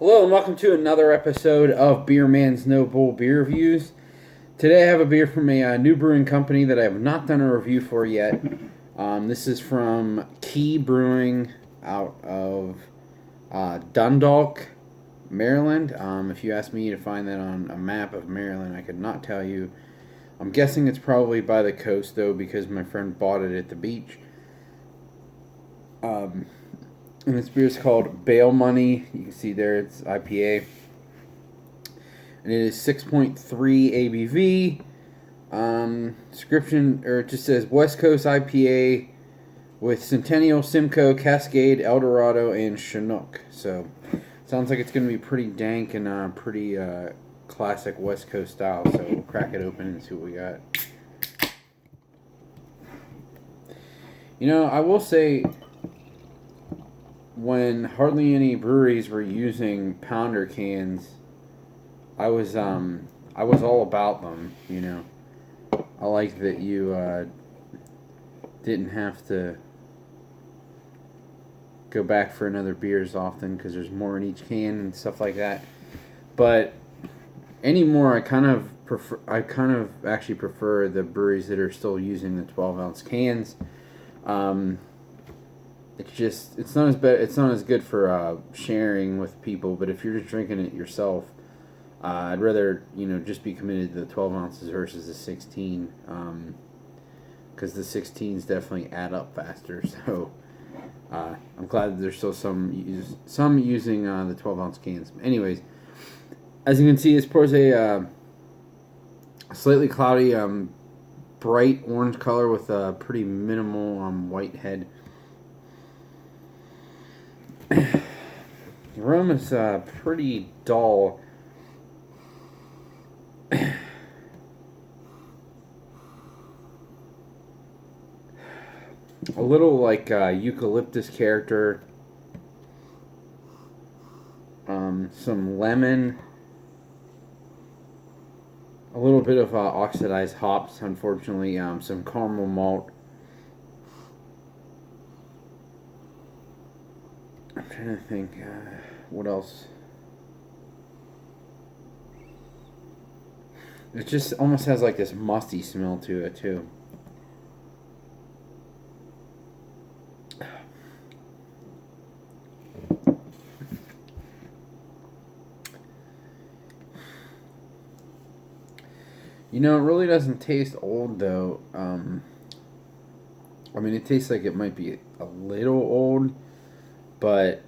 Hello and welcome to another episode of Beer Man's No Bull Beer Reviews. Today I have a beer from a new brewing company that I have not done a review for yet. This is from Key Brewing out of Dundalk, Maryland. If you asked me to find that on a map of Maryland, I could not tell you. I'm guessing it's probably by the coast though because my friend bought it at the beach. And this beer is called Bail Money. You can see there it's IPA. And it is 6.3 ABV. Description, or it just says West Coast IPA with Centennial, Simcoe, Cascade, Eldorado, and Chinook. So, sounds like it's going to be pretty dank and pretty classic West Coast style. So, we'll crack it open and see what we got. You know, I will say, when hardly any breweries were using pounder cans, I was all about them. You know, I like that you didn't have to go back for another beer as often because there's more in each can and stuff like that. But anymore, I kind of actually prefer the breweries that are still using the 12-ounce cans. It's not as good for sharing with people. But if you're just drinking it yourself, I'd rather just be committed to the 12 ounces versus the 16, because the 16s definitely add up faster. So I'm glad that there's still some using the 12-ounce cans. Anyways, as you can see, this pours a slightly cloudy, bright orange color with a pretty minimal white head. The aroma is pretty dull. A little like eucalyptus character. Some lemon. A little bit of oxidized hops, unfortunately. Some caramel malt. I'm trying to think, what else? It just almost has like this musty smell to it, too. You know, it really doesn't taste old, though. I mean, it tastes like it might be a little old, but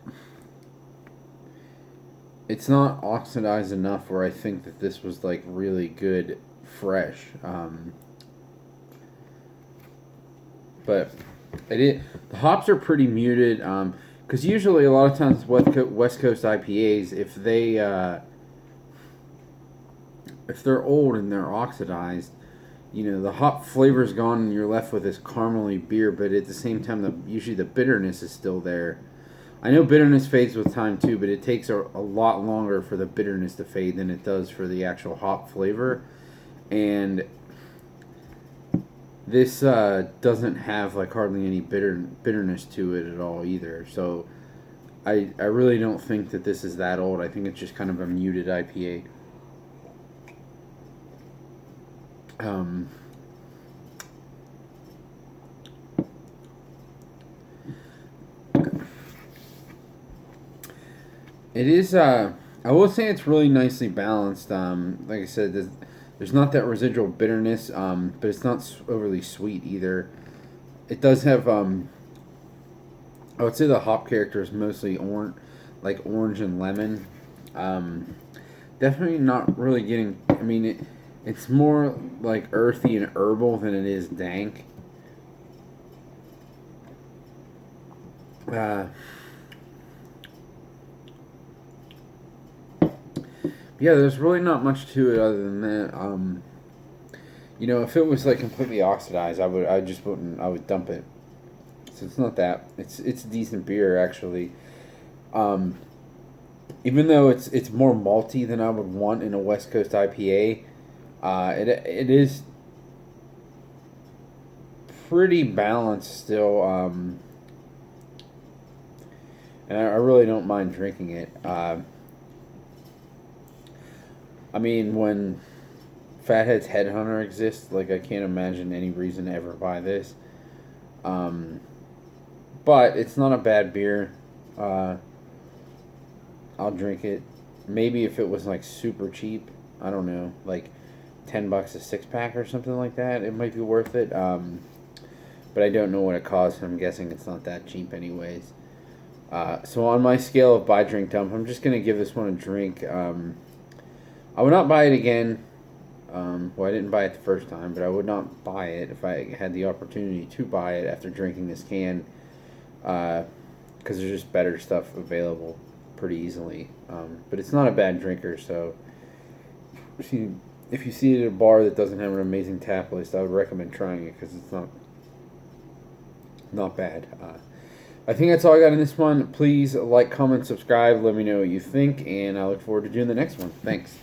it's not oxidized enough where I think that this was like really good fresh. But the hops are pretty muted. Because usually a lot of times West Coast IPAs, if they're old and they're oxidized, the hop flavor's gone and you're left with this caramely beer. But at the same time, usually the bitterness is still there. I know bitterness fades with time too, but it takes a lot longer for the bitterness to fade than it does for the actual hop flavor. And this doesn't have like hardly any bitterness to it at all either. So I really don't think that this is that old. I think it's just kind of a muted IPA. It is. I will say it's really nicely balanced. Like I said, there's not that residual bitterness, but it's not overly sweet either. It does have. I would say the hop character is mostly orange and lemon. Definitely not really getting. I mean, it's more like earthy and herbal than it is dank. Yeah, there's really not much to it other than that. If it was like completely oxidized, I would dump it. So it's not that. It's decent beer actually. Even though it's more malty than I would want in a West Coast IPA, it is pretty balanced still. And I really don't mind drinking it. I mean, when Fathead's Headhunter exists, like, I can't imagine any reason to ever buy this. But it's not a bad beer. I'll drink it. Maybe if it was, like, super cheap, I don't know, like $10 a 6-pack or something like that, it might be worth it. But I don't know what it costs. I'm guessing it's not that cheap anyways. So on my scale of buy, drink, dump, I'm just going to give this one a drink. I would not buy it again. Well, I didn't buy it the first time, but I would not buy it if I had the opportunity to buy it after drinking this can. Because there's just better stuff available pretty easily. But it's not a bad drinker, so if you see it at a bar that doesn't have an amazing tap list, I would recommend trying it because it's not bad. I think that's all I got in this one. Please like, comment, subscribe. Let me know what you think, and I look forward to doing the next one. Thanks.